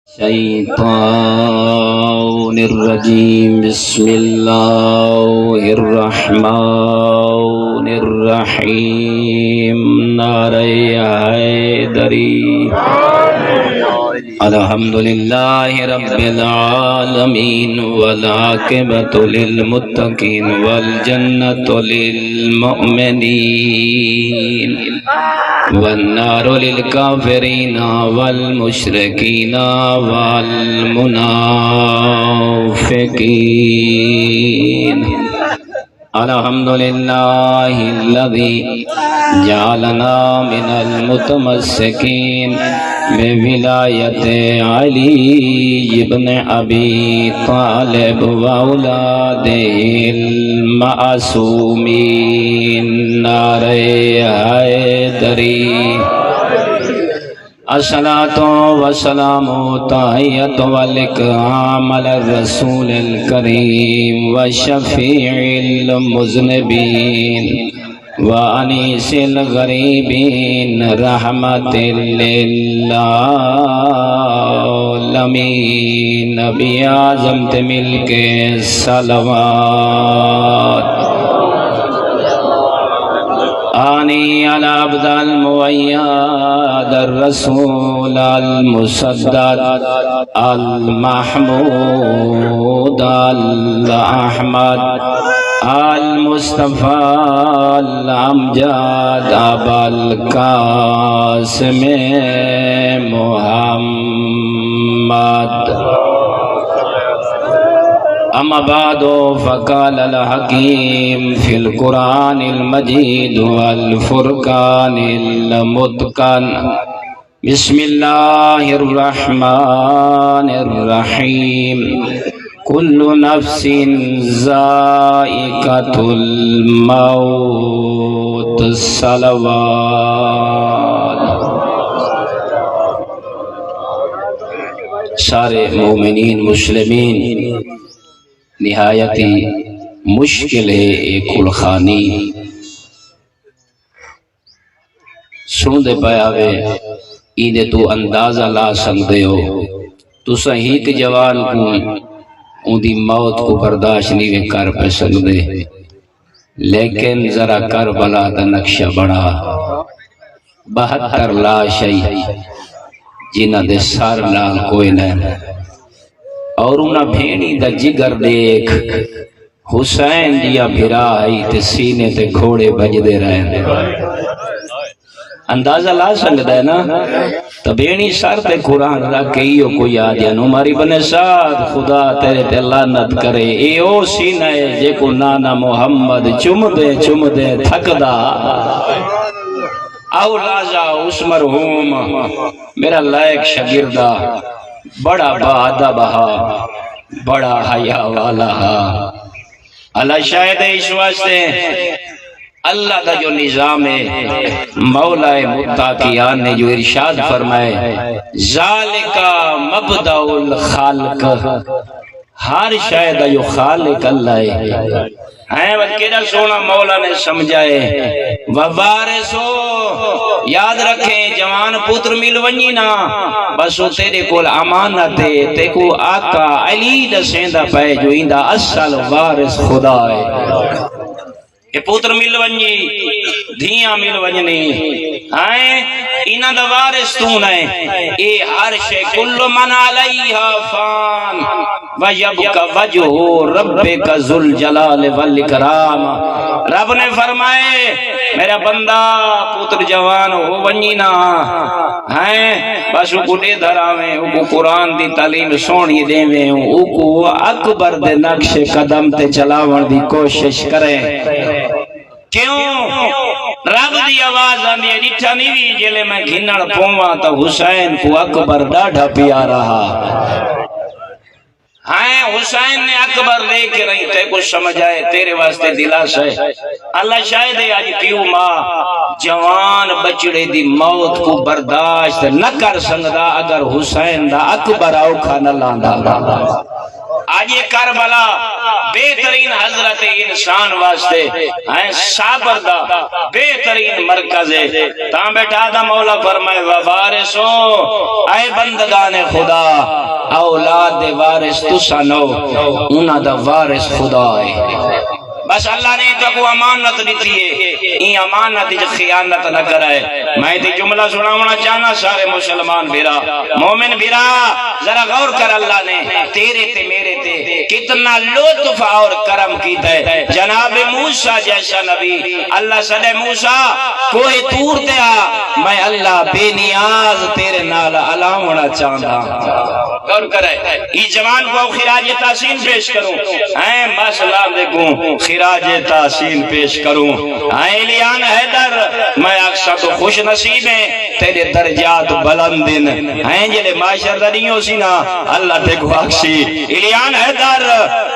الشيطان الرجيم بسم الله الرحمن الرحيم نعرہ حیدری الحمد لله رب العالمين والعاقبة للمتقين والجنة للمؤمنين والنار للكافرين والمشركين والمنافقين الحمد لله الذي جعلنا من المتمسكين بولایت علی ابن ابی طالب واولاد المعصومین نعرہ حیدری الصلاۃ والسلام تحیۃ والاکرام علی الرسول الکریم وشفیع المذنبین وانیس الغریبین رحمت للعالمین نبی اعظم تے مل کے صلوات آنی علی عبد المؤید الرسول المسدد المحمود الاحمد المصطفى الامجد ابا القاسم محمد اما بعد فقال الحكيم في القرآن المجيد والفرقان المتقن بسم الله الرحمن الرحيم كل نفس ذائقة الموت صلوات سارے مومنین مسلمین نہایتی مشکل ہے ایک الخانی سن دے پایا وے ایدے تو اندازہ لا سکتے ہو تو صحیح کے جوان کو ان دی موت کو برداشت نہیں کر پہ سکتے لیکن ذرا کربلا دا نقشہ بڑا 72 لاش ہے جنہ دے سار نال کوئی نہیں اور انہاں بھینی دا جگر دیکھ حسین دیا بھرا آئی تے سینے تے گھوڑے بجدے رہے اندازہ لا سکتا ہے نا تو بینی سار تے قرآن رکھ کے ایو کوئی آدیا نو ماری بنے ساتھ خدا تیرے تے لعنت کرے اے او سینہ ہے جے کو نانا محمد چم دے تھک دا او رازا اس مرحوم میرا لائق شگردہ بڑا بہادہ بہا بڑا حیا والا اللہ شاید اس واسطے اللہ کا جو نظام ہے مولا متقیان نے جو ارشاد فرمائے ذالکا مبدأ الخالق ہر شاید جو خالق اللہ ہے کیڑا سونا مولا نے سمجھائے ووارثو یاد رکھیں جوان پتر مل ونی نا بس وہ تیرے کول امانت ہے تے کو آقا علی دسیندا پے جو ایندا اصل وارث خدا ہے کہ پوتر مل ونجی دھیاں مل ونجنی آئیں انہاں دا وارث تو نہیں اے ہر شے کل من علیہا فان ویبک وجہ ربک ذل جلال والاکرام رب نے فرمائے میرا بندہ پوتر جوان ہو ونجی نا آئیں بس او کو دے دھراویں او کو قرآن دی تعلیم سونی دیویں او کو اکبر دے نقش قدم تے چلاون دی کوشش کریں کیوں رب دی آواز آندی ہے ڈٹھا نہیں بھی جلے میں گھنڑ پوما تو حسین کو اکبر ڈاڑھا پیا رہا ہاں حسین نے اکبر لے کے نہیں تے کچھ سمجھ آئے تیرے واسطے دلاس ہے اللہ شاید ہے آج پیو ماں جوان بچڑے دی موت کو برداشت نہ کر سکدا اگر حسین دا اکبر اوکھا نہ لاندا آج یہ کربلا بہترین حضرت انسان واسطے ہیں صابر دا بہترین مرکز ہے. تاں بیٹھا دا مولا فرمائے وارثو اے بندگان خدا اولاد وارث تساں نو انہاں دا وارث خدا ہے. بس اللہ نے تو کو امانت دیتی ہے این امانت جو خیانت نہ کرائے. میں تے جملہ سناونا چاہنا سارے مسلمان بھیرا مومن بھیرا ذرا غور کر. اللہ نے تیرے تے میرے تے کتنا لطف اور کرم کیتا ہے. جناب موسیٰ جیسا نبی اللہ صلی موسیٰ کوئی طور تے آ میں اللہ بے نیاز تیرے نال علاونا چاہتا. غور کرے یہ جوان کو خراج تحسین پیش کروں ہیں مسئلہ دیکھوں خراج تحسین پیش کروں. ایلیان حیدر میں اکثر تو خوش نصیب ہیں تیرے درجات بلندن ہیں جلے معاشر دنیوں سی نا اللہ تے کو اکسی. ایلیان حیدر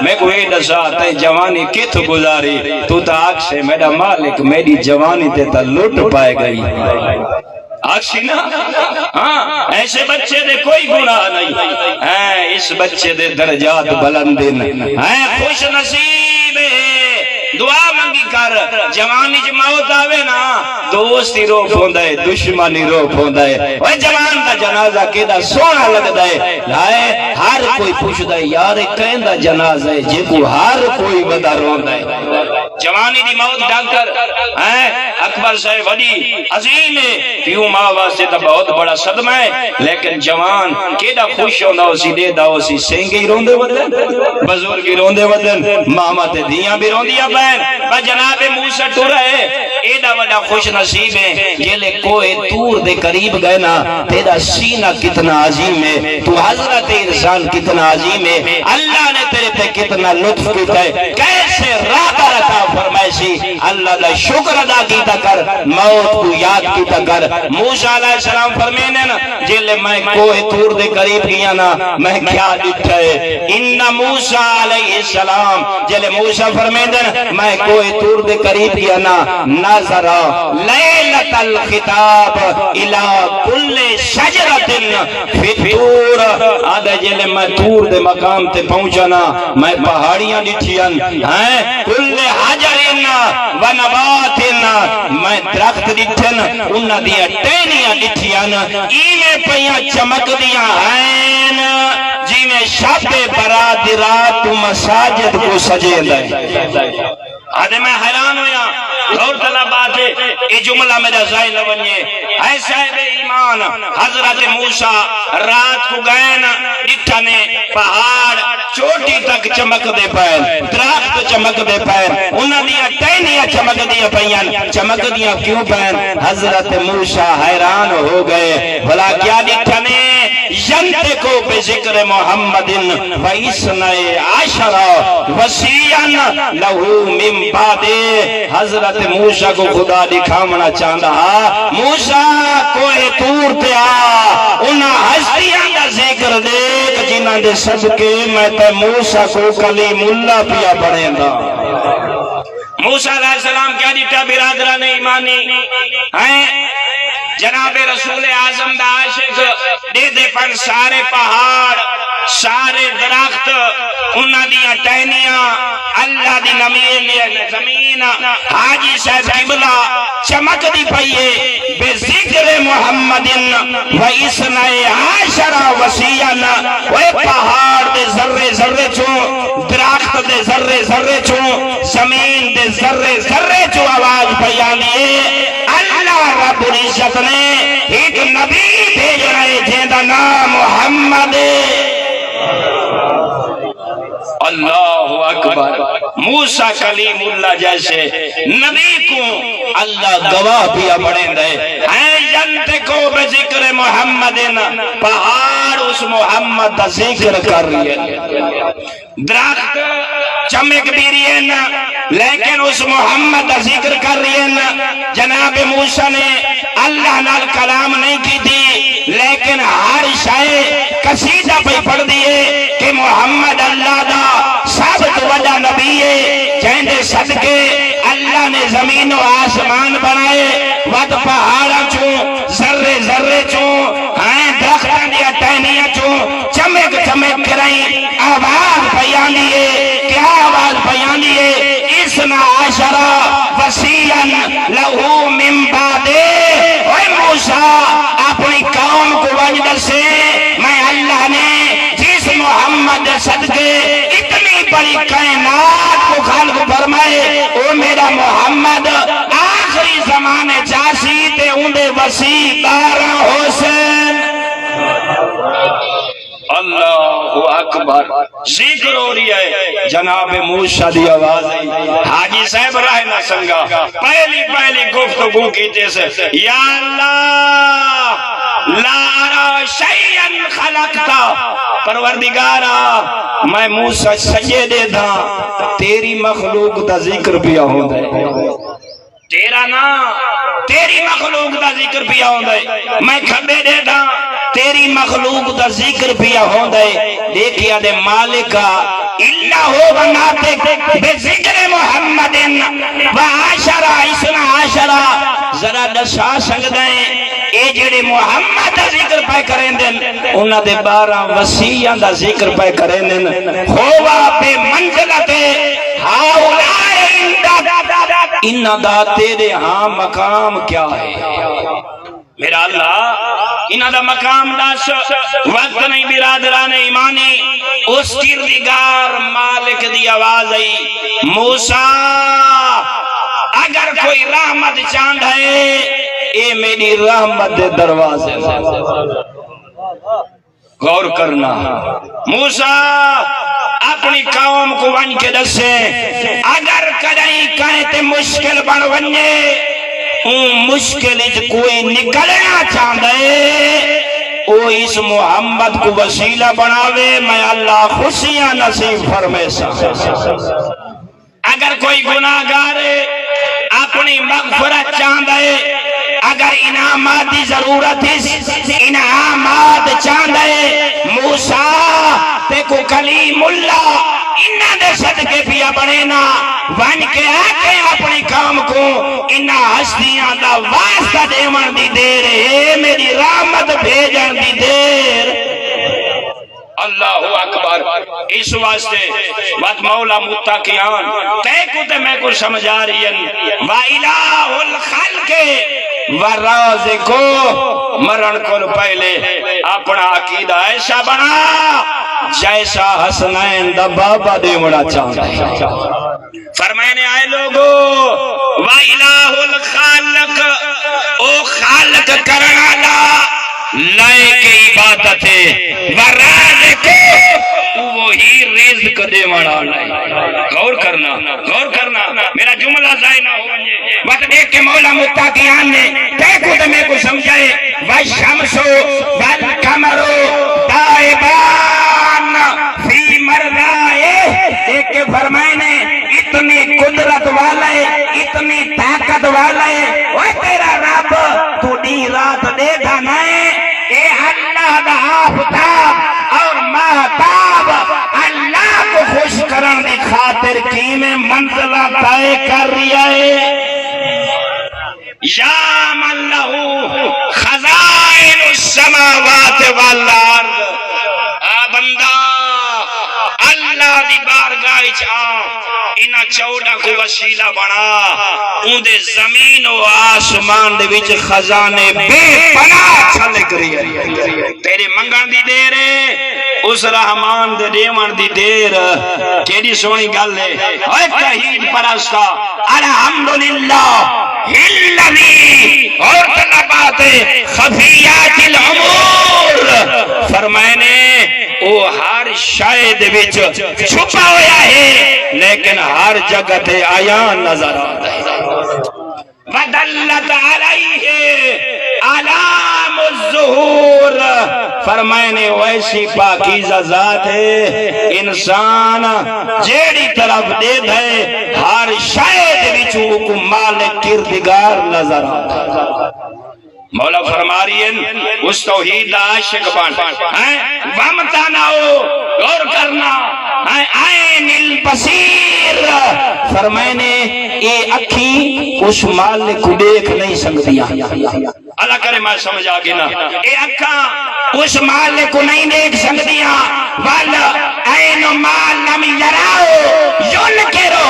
میں کو اے دسا تے جوانی کت گزاری تو تا اکسے میرا مالک میری جوانی تے تا لٹ پائے گئی. آکسی نا ہاں ایسے بچے دے کوئی گناہ نہیں. اس بچے دے درجات بلندن ہیں خوش نصیب ہے. دعا منگی کر جوانی جو موت آوے نا دوستی رو پھوندا ہے دشمنی رو پھوندا ہے. وہ جوان دا جنازہ کیدا سونا لگدا ہے. لائے ہر کوئی پوچھدا ہے یار کیندا جنازہ ہے جے کو ہر کوئی ودا روندا ہے. جوانی دی موت ڈاکٹر اکبر صاحب وڈی عظیم ہے پیو ماں واسطے تا بہت بڑا صدمہ ہے. لیکن جوان کیدا خوش ہوندا اسی دے دا اسی سینگی روندے ودن بزرگی روندے ودن ماما تے دیاں بھی روندیاں بہن. جناب موسیٰ ٹر ہے ایڈا وڈا خوش نصیب ہے جیلے کوئے تور دے قریب گئے نا تیرا سینہ کتنا عظیم ہے. تو حضرت انسان کتنا عظیم ہے. اللہ نے تیرے تے کتنا لطف کیتا ہے. کیسے رابع رکھا فرمائشی اللہ دا شکر ادا کیتا کر موت کو یاد کیتا کر. موسیٰ علیہ السلام فرمینے نا جیلے میں کوئے تور دے قریب گیا نا میں کیا دیکھتا ہے. ان موسیٰ علیہ السلام جیلے موسیٰ فرمینے نا میں کوئی تور دے قریب گیا نا نظرہ لیلت الخطاب الى کل شجرت فی تور. آدھے جلے میں تور دے مقام تے پہنچا نا میں پہاڑیاں ڈٹھیاں کل حجرن و نباتن میں درخت ڈٹھن انہ دیا ٹینیاں ڈٹھیاں ایمیں پیاں چمک دیا ہیں جی میں شب برات رات مساجد کو سجے دیں. آدھے میں حیران ہویا اور طلبات ہے یہ جملہ میرا ظاہر لونیے. اے صاحب ایمان حضرت موسیٰ رات کو گئے نا ڈٹھنے پہاڑ چوٹی تک چمک دے پائن درخت چمک دے پائن انہاں دیا ٹہنیاں چمک دیا پائن. چمک دیا کیوں پائن؟ حضرت موسیٰ حیران ہو گئے بھلا کیا ڈٹھنے ینتقو بذکر محمد و اسنائے عشرہ وسیعن لہو من بعد. حضرت موسیٰ کو خدا دکھامنا چاہتا موسیٰ کوئی تور تے آ انہاں ہستیاں دا ذکر دیکھ جنہاں دے صدقے میں تے موسیٰ کو کلیم اللہ پیا بڑھیں دا. موسیٰ علیہ السلام کیا دیتا برادران ایمانی ہیں جناب رسول اعظم دا عاشق دے دے پر سارے پہاڑ سارے درخت انہاں دیا ٹہنیاں اللہ دی زمین حاجی صاحب قبلہ چمک دی پئیے بے ذکر محمد و اسنائے عشرہ وسیعن. وہ پہاڑ دے ذرے ذرے چوں درخت دے ذرے ذرے چوں زمین دے ذرے ذرے چوں آواز پیالیے اللہ رب العزت نے ایک نبی بھیج رہے جیندہ نام محمد. اللہ اکبر. موسیٰ کلیم اللہ جیسے نبی کو اللہ گواہ پیا بڑھیں دے ینتقو بذکر محمد. پہاڑ اس محمد دا ذکر کر رہی ہے درخت چمک بھی رہی ہے لیکن اس محمد دا ذکر کر رہی ہے. جناب موسیٰ نے اللہ نال کلام نہیں کی تھی لیکن ہر شائع قصیدہ پہ پڑھ دیئے کہ محمد اللہ دا ثابت وجہ نبی ہے جہندے صدقے اللہ نے زمین و آسمان بنائے ود پہاڑا چوں ذرے ذرے چوں درختان دیا ٹہنیاں چوں چمک چمک کرائیں آواز بیان وصيا له من بعده اے موسیٰ اپنی قوم کو ونج دسے میں اللہ نے جس محمد صدقے اتنی بڑی کائنات کو خلق فرمائے او میرا محمد آخری زمانے چاسی تے اندے وسیع دارا حسین اللہ اکبر ذکر ہو رہی ہے جناب موسیٰ دی آواز حاجی صاحب راہ نہ سنگا پہلی گفتگو کیتے سے یا اللہ لا ارى شيئا خلقتا پروردگارا میں موسیٰ سجدے تھا تیری مخلوق دا ذکر پیا ہوں دے تیرا نا تیری مخلوق دا ذکر پیا ہوں دے میں کھبے دے تھا تیری مخلوق دا ذکر پیا ہوں دے دیکھیا دے مالکا اللہ ہو بناتک بے ذکر محمد و عاشرہ اسنا عاشرہ ذرا دسا سنگ دیں اے جڑے محمد دا ذکر پہ کریں دن انہاں دے 12 وسیعاں دا ذکر پہ کریں دن ہوا بے منزلت ہاؤلائے انہاں دا تیرے ہاں مقام کیا ہے میرا اللہ انہاں دا مقام داس وقت نہیں برادران ایمانی اس کردگار مالک دی آواز آئی موسیٰ اگر کوئی رحمت چاند ہے اے میری رحمت دے دروازے غور کرنا موسیٰ اپنی قوم کو ون کے دسے اگر کدیں کہتے مشکل بن ونجے مشکل کوئی نکلنا چاہتے او اس محمد کو وسیلہ بناوے میں اللہ خوشیاں نصیب فرمے سا اگر کوئی گناہگار اپنی مغفرت چاہتے اگر انعامات دی ضرورت ہے انعامات چاہتے موسیٰ تے کو کلیم اللہ انہاں دے صدقے پیا بنینا ون کے آکے اپنی قوم کو انہاں ہستیاں دا واسطہ دیون دی دیر ہے میری رحمت بھیجن دی دیر اللہ اکبر اس واسطے بات مولا متقیان تے کو تے میں کو سمجھا رہی ہیں وَإِلَٰهُ الْخَلْقِ وَرَازِقُ مرن کو پہلے اپنا عقیدہ ایسا بنا جیسا حسنین دا بابا دیوڑا چاہتا ہے فرمائنے آئے لوگو وَإِلَٰهُ الْخَالِقِ او خالق کرنا لائے کے عبادت ہے ورازق وہی رزق دے مڑا لائے غور کرنا میرا جملہ ضائع نہ ہو وقت دیکھ کے مولا متقیان نے دیکھو تو میں کو سمجھائے والشمس والقمر دائبان فی مرضائے دیکھ کے فرمائے نے اتنی قدرت والے اتنی طاقت والے وہ تیرا رب تو دی رات دے گا نائے اے اللہ دا آفتاب اور مہتاب اللہ کو خوش کرن دی خاطر کی میں منزلہ طے کر رہا ہے یا من لہو خزائن السماوات والارض آ بندہ اللہ دی بارگاہ چاہ انہا چوڑا کو وسیلہ بنا اندے زمین و آسمان دے وچ خزانے بے پناہ چھلک رہی ہے تیرے منگان دی دیر ہے اس رحمان دے دیمان دی دیر کیڑی سونی گل ہے اے توحید پرستا الحمدللہ الذی اور طلبات خفیات الامور فرمائنے او ہر شاید وچ چھپا ہویا ہے لیکن ہر جگہ تے آیان نظر آتا ہے ودلت علیہ علام الظہور فرمائنے ویسی پاکیزہ ذات ہے انسان جیڑی طرف دے دے ہر شاید وچو کو مالک کردگار نظر آتا ہے مولا فرما رہی ہے اس توحید عاشق بان وامتاناؤ غور کرنا عین البصیر فرمائنے اے اکھی اس مالک کو دیکھ نہیں سکتیا اللہ کرے میں سمجھ آگے نا اے اکھا اس مالک کو نہیں دیکھ سکتیا والا عین ما لم یراؤ ینکرہ،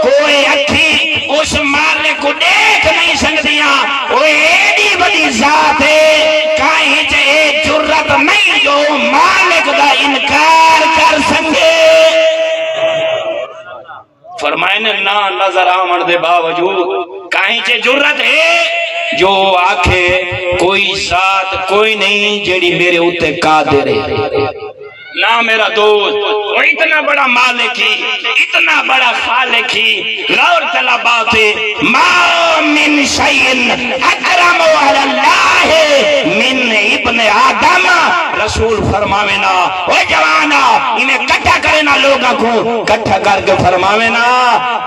کوئی اکھی اس مالک کو دیکھ نہیں سکتیاں، وہ ایڈی بڑی ذات ہے کہیں چے جرت نہیں جو مالک دا انکار کر سکے۔ فرمائے نے نہ نظر آمن دے باوجود کہیں چے جرت ہے جو آکھے کوئی ذات کوئی نہیں جیڑی میرے اتے قادر ہے۔ نہ میرا دوست وہ اتنا بڑا مالک ہی، اتنا بڑا خالق ہی، غور طلبات ہے ما من شیئن اکرم علی اللہ من ابن آدم، رسول فرماوے نا وہ جوانا انہیں کٹھا کرے نا لوگاں کو کٹھا کر کے فرماوے نا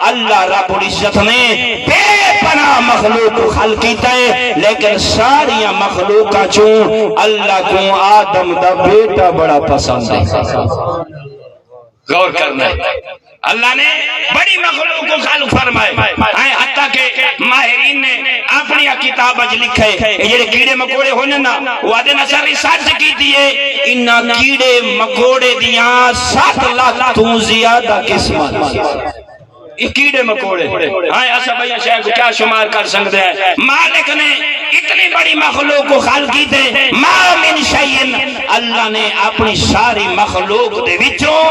اللہ رب العزت نے بے پناہ مخلوق کو خلق کیتا ہے، لیکن ساری مخلوقہ چوں اللہ کو آدم دا بیٹا بڑا پسند ہے۔ غور کرنا ہے اللہ نے بڑی مخلوق کو خلق فرمائے، حتیٰ کہ ماہرین نے اپنی کتاب اج لکھے یہ کیڑے مکوڑے ہونے نا وعدے نظر ریسرچ کی دیئے انہا کیڑے مکوڑے دیاں 7 لاکھ تو زیادہ قسمت، یہ کیڑے مکوڑے ایسا بھئی شیخ کو کیا شمار کر سکتے ہیں۔ مالک نے اتنی بڑی مخلوق کو خلق کی تھے، ما من شیئن، اللہ نے اپنی ساری مخلوق دے وچوں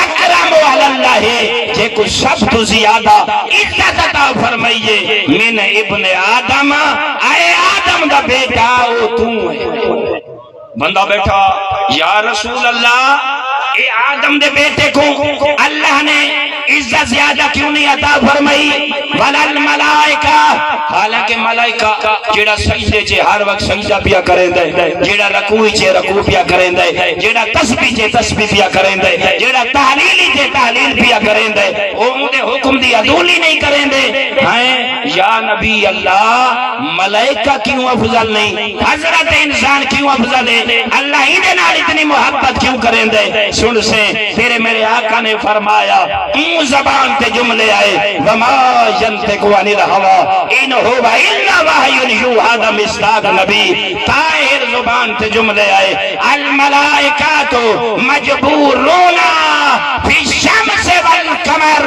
اکرم علی اللہ ہے جے کو سب تو زیادہ عزت عطا فرمائیے من ابن آدم، اے آدم دا بیٹا او تو ہے۔ بندہ بیٹھا یا رسول اللہ اے آدم دے بیٹے کو اللہ نے عزت زیادہ کیوں نہیں عطا فرمائی؟ ولل ملائکہ، حالانکہ ملائکہ جیڑا سجدے چے ہر وقت سجدہ پیا کریں دے، جیڑا رکوع چے رکوع پیا کریں دے، جیڑا تسبیح چے تسبیح پیا کریں دے، جیڑا تحلیل چے تحلیل پیا کریں دے، وہ مجھے حکم دی عدولی نہیں کریں دے۔ یا نبی اللہ ملائکہ کیوں افضل نہیں؟ حضرت انسان کیوں افضل ہے؟ اللہ انہیں نال اتنی محبت کیوں کریں دے؟ سن سے تیرے میرے آقا نے فرمایا اون زبان تے جملے آئے وما ینطق عن الہوی ان هو الا وحی یوحی، مصداق نبی طاہر زبان تے جملے آئے الملائکات مجبورون فی الشمس والقمر،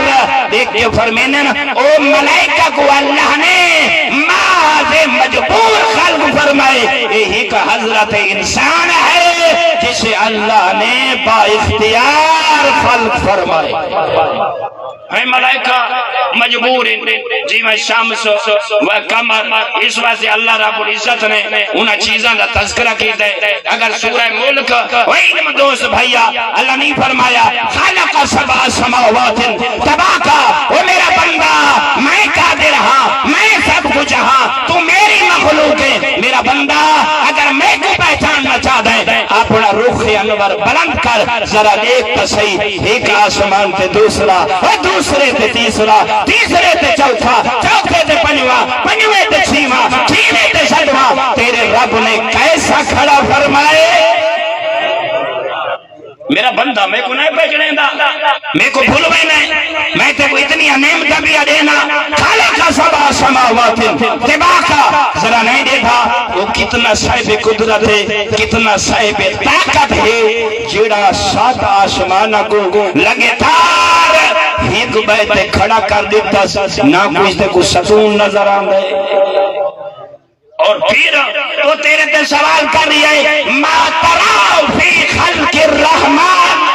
دیکھ کے فرمینے او ملائکہ کو اللہ نے ماذے مجبور خلق فرمائے، یہی کا حضرت انسان ہے جسے اللہ نے با اختیار خلق فرمائے۔ ہے ملائکہ مجبور جی میں شمس و قمر، اس واسطے اللہ رب العزت نے انہا چیزاں دا تذکرہ کی دے۔ اگر سورہ ملک علم دوست بھائیا اللہ نہیں فرمایا خالق 7 سماوات تباکا، وہ میرا بندہ میں قادر ہاں، میں سب کچھ ہاں، تو میری مخلوق ہے میرا بندہ، اگر میں کو پہچاننا چاہ دیں اپنا رخ انور بلند کر ذرا دیکھ تو صحیح، ایک آسمان تے دوسرا، دوسرے تے تیسرا، تیسرے تے چوتھا، چوتھے تے پنجواں، پنجویں تے چھیواں، چھیویں تے ساتواں، تیرے رب نے کیسا کھڑا فرمائے؟ میرا بندہ میں کو نہیں پہچنے دا، میں کو بھول بینا ہے، میں تے کو اتنی نعمت بھی دینا، خالق 7 سماوات تباکا، ذرا نہیں دیکھا وہ کتنا صاحب قدرت ہے، کتنا صاحب طاقت ہے، جیڑا 7 آسمانہ کو لگے تار ایک بیت کھڑا کر دیتا، نہ کوئی تے کو ستون نظر آندے۔ اور پھر وہ تیرے تے سوال کر رہی ہے ما تراؤ فی خلق الرحمن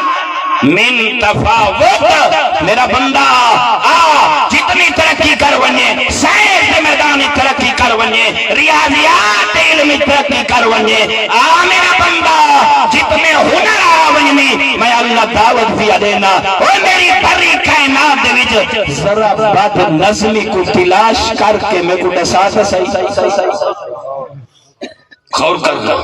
من تفاوت، میرا بندہ جتنی ترقی کر ونجے، سائنس کے میدانی ترقی کر ونجے، ریاضیات علمی ترقی کر ونجے، میرا بندہ جتنے ہنر آونجنی میں اللہ دعوت بھی دینا، اور میری بری کائنات دے وچ ذرا بات نظمی کو تلاش کر کے میں کو دسا صحیح غور کر لو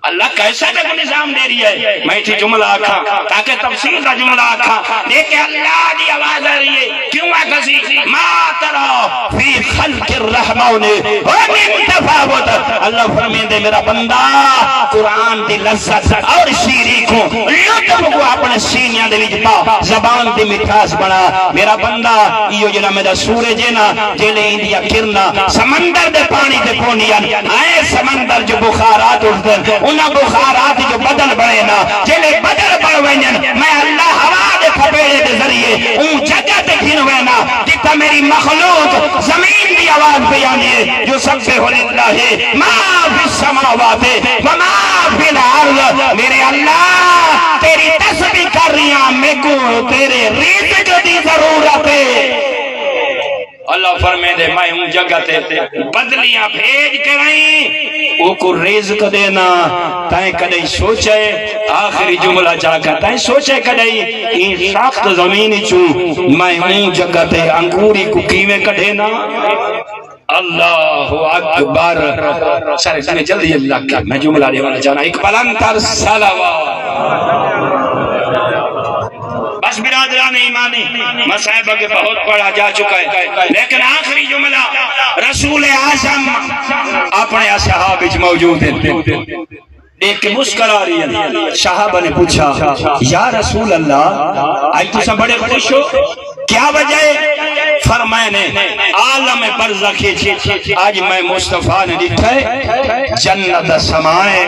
اللہ کیسا جب نظام دے رہی ہے۔ میں تھی جملہ آکھا تاکہ تفصیل کا جملہ آکھا دیکھے اللہ دی آواز آ رہی ہے کیوں آکھسی ما ترا فی خلق الرحمن ومن تفاوت، اللہ فرمین دے میرا بندہ قرآن دی لذت اور شیری کو لطف کو اپنے سینیاں دے وچ پا، زبان دی مٹھاس بنا، میرا بندہ یہ جنا میرا سورج ہے نا جیلے اندیا کرنا سمندر دے پانی دے پونیا، آئے سمندر جو بخارات اٹھتے انہاں بخارات جو بدل بڑھے نا جلے بدل بڑھ وینن، میں اللہ تا میری مخلوق زمین کی آواز بیانی ہے جو سب سے للہ ہے ما فی السماوات وما فی الارض. میرے اللہ تیری تسبیح کر رہی ہیں، میں کو تیرے رزق دی ضرورت ہے. اللہ فرمائے دے میں ہوں جگہ تے بدلیاں بھیج کے رہی او کو رزق دینا. تائیں کدئی سوچے آخری جملہ جا کر تائیں سوچے کدئی این سخت زمینی چوں میں ہوں جگہ تے انگوری کو کیویں کڈھینا. اللہ اکبر. سارے سارے جلدی اللہ کا میں جملہ دیوانا چاہنا ایک بلندر صلوات. بس برادران ایمانی مصائب کے بہت پڑھا جا چکا ہے، لیکن آخری جملہ رسول اعظم اپنے اصحاب وچ موجود ہیں. ایک مسکرا رہی ہے. صحابہ نے پوچھا یا رسول اللہ آج تسا بڑے خوش ہو، کیا وجہ ہے؟ فرمائے نے عالم برزخ آج میں مصطفیٰ نے ڈٹھا ہے جنت سمائے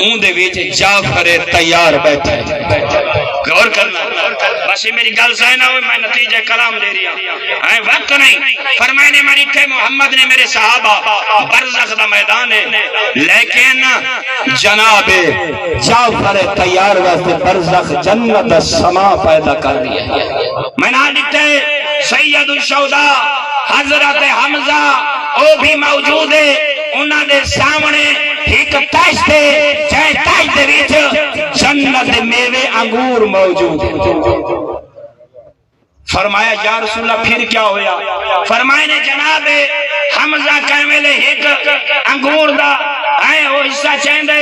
اون دے وچ جعفر تیار بیٹھے. غور کرنا بس یہ میری گل سائے نہ ہوئے، میں نتیجہ کلام دے رہی ہوں، وقت نہیں. فرمائے نے میری تھے محمد نے میرے صحابہ برزخ دا میدان ہے، لیکن جناب جعفر تیار واسطے برزخ جنت سما پیدا کر رہی ہے. میں نہ لکھتے سید الشہداء حضرت حمزہ وہ بھی موجود ہے. انہاں دے سامنے ایک تاج تھے جائے تاج دے وچ جنت میوے انگور موجود ہیں. فرمایا یا رسول اللہ پھر کیا ہویا؟ فرمائے نے جناب حمزہ کہملے ایک انگور دا آئے وہ حصہ چاہندے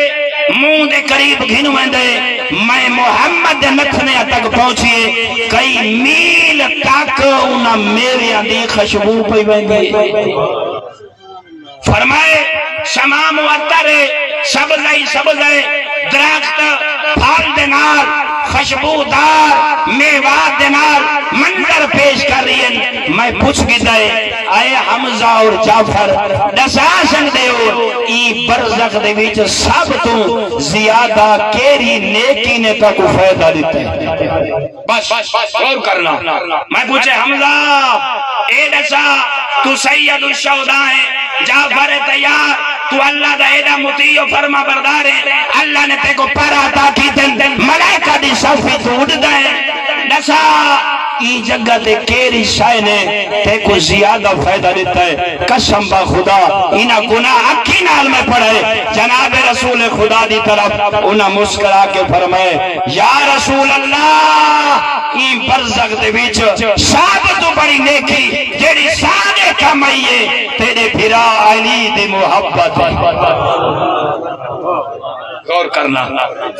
منہ دے قریب گھن ویندے میں محمد دے نتھنے تک پہنچیے کئی میل تک انہاں میوے دی خوشبو پئی ویندی. فرمائے سما معطر سبزائی سبزائی درخت پھال دے نال خوشبودار میوات دے نال منظر پیش کر رہی ہیں. میں پوچھ گیا آئے حمزہ اور جعفر دسا سکتے ہو ای برزخ دے وچ سب تو زیادہ کیری نیکی نے تک فائدہ دیتا ہے؟ بس غور کرنا. میں پوچھے حمزہ اے دسا تو سید الشہداء ہے، جعفر تیار، تو اللہ دا ایدہ مطیع و فرما بردار ہے، اللہ نے تے کو پر عطا کی دن ملائکہ دی صفی تو اڑ دائے. نسا ای جگہ تے کیری شائع نے تے کو زیادہ فائدہ دیتا ہے. قسم با خدا انہا گناہ اکھی نال میں پڑھے. جناب رسول خدا دی طرف انہا مسکرا کے فرمائے یا رسول اللہ این برزخ دے بیچ سب تو بڑی نیکی جیڑی سادے کمائیے تیرے بھرا علی دی محبت. غور کرنا.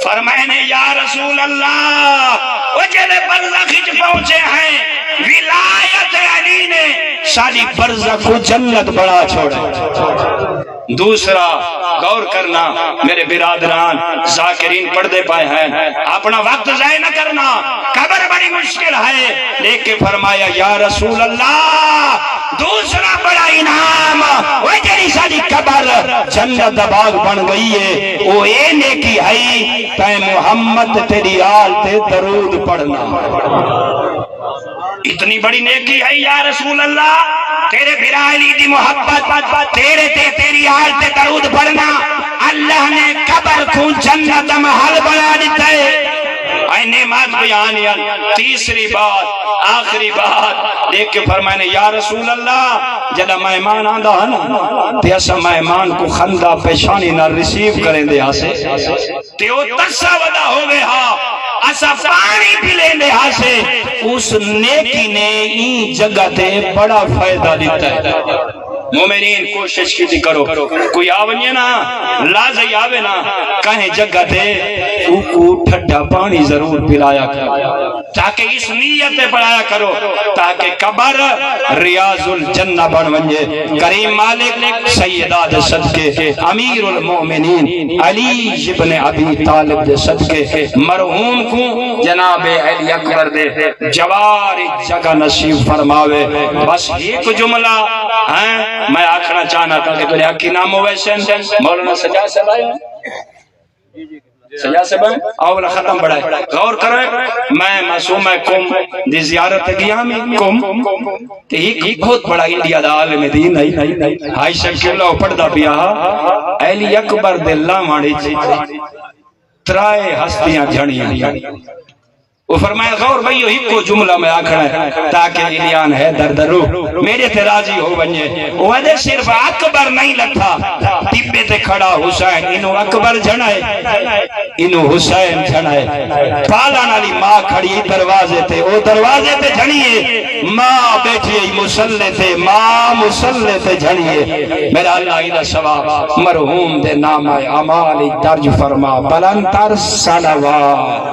فرمائے نے یا رسول اللہ وہ جیلے برزخ ہی پہنچے ہیں ولایت علی نے ساری برزخ کو جنت بڑا چھوڑا. دوسرا غور کرنا میرے برادران ذاکرین پردے پائے ہیں، اپنا وقت ضائع نہ کرنا، قبر بڑی مشکل ہے. لیکن فرمایا یا رسول اللہ دوسرا بڑا انعام وہ جیری ساری قبر جنت باغ بن گئی ہے وہ اے نیکی ہے تے محمد تیری آل تے درود پڑھنا. اتنی بڑی نیکی ہے یا رسول اللہ تیرے بھرا علی دی محبت تیرے تے تیری آل تے درود پڑھنا. اللہ نے قبر کو جنت محل بنا دیتا ہے. اے نعمت بیانی. تیسری بات آخری بات دیکھ کے فرمائے یا رسول اللہ جدہ مہمان آندہ ہے نا تے اسا مہمان کو خندہ پیشانی نہ ریسیو کریں دے ہاسے تے وہ تسا ودا ہو گئے ہاں اسا پانی پی لیں دے ہاسے. اس نیکی نے این جگہ تے بڑا فائدہ دیتا ہے. مومنین کوشش کی کرو کوئی آونی نا لازی آوے نا کہیں جگہ تے کو ٹھڈا پانی ضرور پلایا کرو تاکہ اس نیت پہ پڑھایا کرو تاکہ قبر ریاض الجنہ بن ونجے. کریم مالک سیدہ صدقے امیر المومنین علی ابن ابی طالب دے صدقے مرحوم کو جناب علی اکبر دے جواری جگہ نصیب فرماوے. بس ایک جملہ میں آکھنا چاہنا تھا کہ تیرے حقی نام ہوئے سین مولانا سجاد صاحب آئے سجا سے بھائی اول ختم بڑھائے غور کرے میں معصوم کم دی زیارت گیا میں کم کہ ایک بہت بڑا انڈیا دا عالم دین ہائی شکلہ پڑھدا پیا علی اکبر دلہ ماڑی چی ترائے ہستیاں جھڑیاں وہ فرمایا غور بھئی یہی کو جملہ میں آکھنا ہے تاکہ الیان ہے دردرو میرے تے راضی ہو بنجے وہ دے صرف اکبر نہیں لکھا ٹپے تے کھڑا حسین انہوں اکبر جھڑائے انہوں حسین جھڑائے پالا نالی ماں کھڑی دروازے تے او دروازے تے جھڑیے ماں بیٹھی مسلح تے ماں مسلح تے جھڑیے میرا اللہ علیہ ثواب مرحوم دے نام اعمال درج فرما بلند تر صلوات